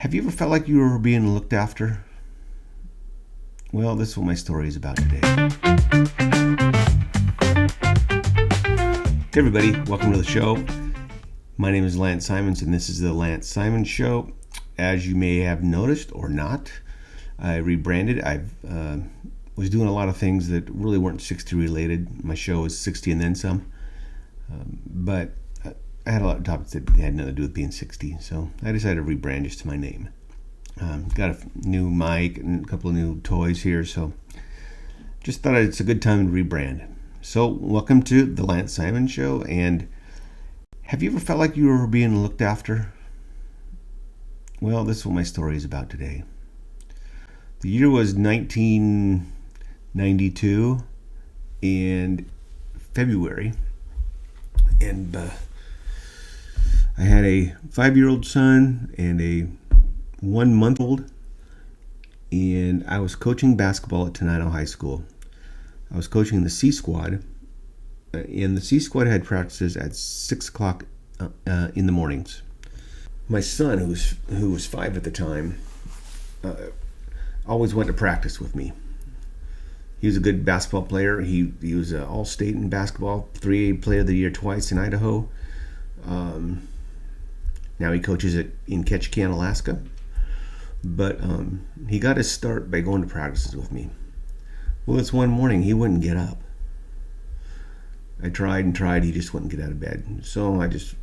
Have you ever felt like you were being looked after? Well, this is what my story is about today. Hey everybody, welcome to the show. My name is Lance Simons and this is the Lance Simons Show. As you may have noticed or not, I rebranded. I was doing a lot of things that really weren't 60 related. My show is 60 and then some. But I had a lot of topics that had nothing to do with being 60, so I decided to rebrand just to my name. Got a new mic and a couple of new toys here, so just thought it's a good time to rebrand. So welcome to the Lance Simons Show. And have you ever felt like you were being looked after? Well, this is what my story is about today. The year was 1992 and February, and I had a 5-year-old son and a 1-month-old, and I was coaching basketball at Tenino High School. I was coaching the C squad, and the C squad had practices at 6 o'clock in the mornings. My son, who was 5 at the time, always went to practice with me. He was a good basketball player. He was an all-state in basketball, 3A Player of the Year twice in Idaho. Now he coaches in Ketchikan, Alaska. But he got his start by going to practices with me. Well, this one morning, he wouldn't get up. I tried and tried. He just wouldn't get out of bed. So I just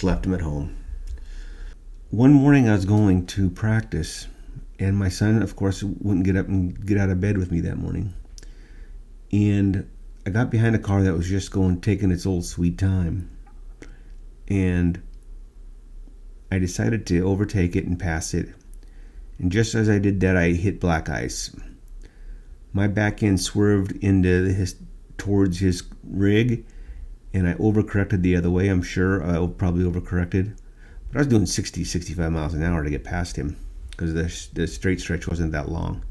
left him at home. One morning, I was going to practice, and my son, of course, wouldn't get up and get out of bed with me that morning. And I got behind a car that was just taking its old sweet time. And I decided to overtake it and pass it. And just as I did that, I hit black ice. My back end swerved towards his rig, and I overcorrected the other way. I'm sure I probably overcorrected. But I was doing 60, 65 miles an hour to get past him because the straight stretch wasn't that long.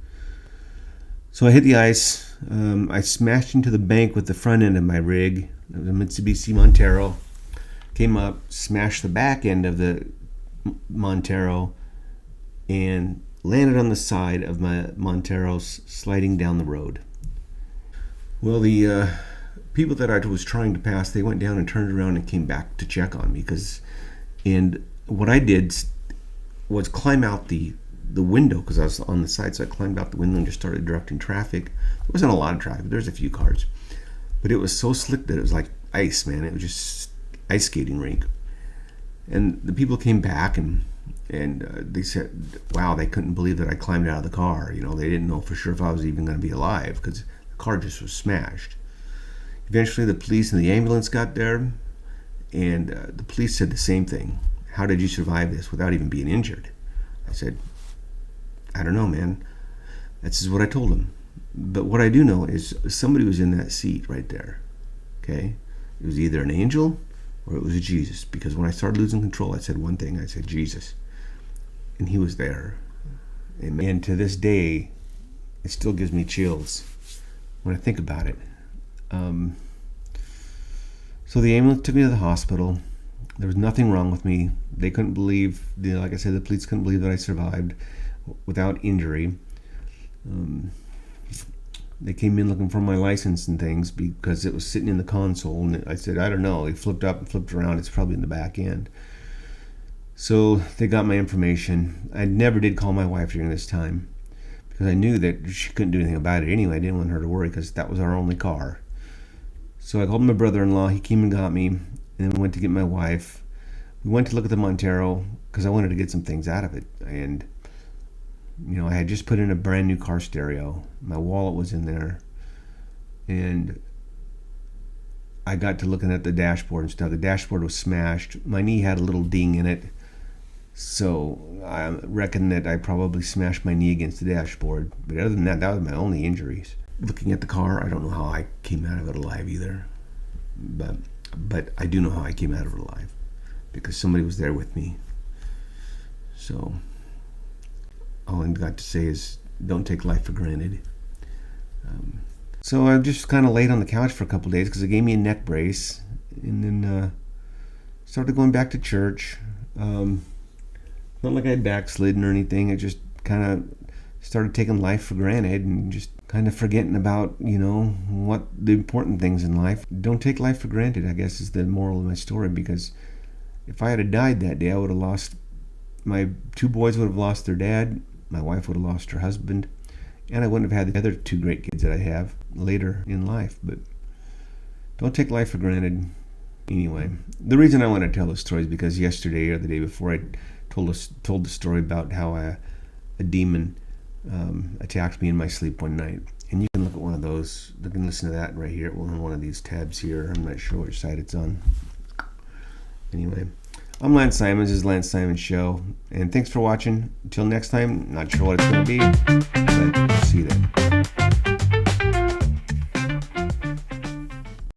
So I hit the ice. I smashed into the bank with the front end of my rig. It was a Mitsubishi Montero. Came up, smashed the back end of the Montero, and landed on the side of my Montero sliding down the road. Well, the people that I was trying to pass, they went down and turned around and came back to check on me. And what I did was climb out the window because I was on the side, so I climbed out the window and just started directing traffic. There wasn't a lot of traffic. There's a few cars. But it was so slick that it was like ice, man. It was just ice skating rink. And the people came back and they said, wow, they couldn't believe that I climbed out of the car. They didn't know for sure if I was even going to be alive because the car just was smashed. Eventually the police and the ambulance got there, and the police said the same thing. How did you survive this without even being injured? I said, I don't know, man. That's what I told them. But what I do know is somebody was in that seat right there. Okay? It was either an angel or it was Jesus, because when I started losing control, I said one thing. I said, Jesus. And he was there. And to this day, it still gives me chills when I think about it. So the ambulance took me to the hospital. There was nothing wrong with me. They couldn't believe, like I said, the police couldn't believe that I survived without injury. They came in looking for my license and things because it was sitting in the console, and I said, I don't know. They flipped up and flipped around. It's probably in the back end. So they got my information. I never did call my wife during this time because I knew that she couldn't do anything about it anyway. I didn't want her to worry because that was our only car. So I called my brother-in-law. He came and got me, and then we went to get my wife. We went to look at the Montero because I wanted to get some things out of it. And I had just put in a brand new car stereo. My wallet was in there. And I got to looking at the dashboard and stuff. The dashboard was smashed. My knee had a little ding in it. So I reckon that I probably smashed my knee against the dashboard. But other than that, that was my only injuries. Looking at the car, I don't know how I came out of it alive either. But I do know how I came out of it alive. Because somebody was there with me. So all I've got to say is don't take life for granted. So I just kind of laid on the couch for a couple of days because it gave me a neck brace. And then started going back to church. Not like I backslidden or anything. I just kind of started taking life for granted and just kind of forgetting about, what the important things in life. Don't take life for granted, I guess, is the moral of my story, because if I had died that day, I would have lost, my two boys would have lost their dad, my wife would have lost her husband, and I wouldn't have had the other two great kids that I have later in life. But don't take life for granted. Anyway, the reason I want to tell this story is because yesterday or the day before, I told the story about how a demon attacked me in my sleep one night. And you can look at one of those. You can listen to that right here on one of these tabs here. I'm not sure which side it's on. Anyway, I'm Lance Simons. This is Lance Simons Show. And thanks for watching. Until next time, not sure what it's going to be, but see you then.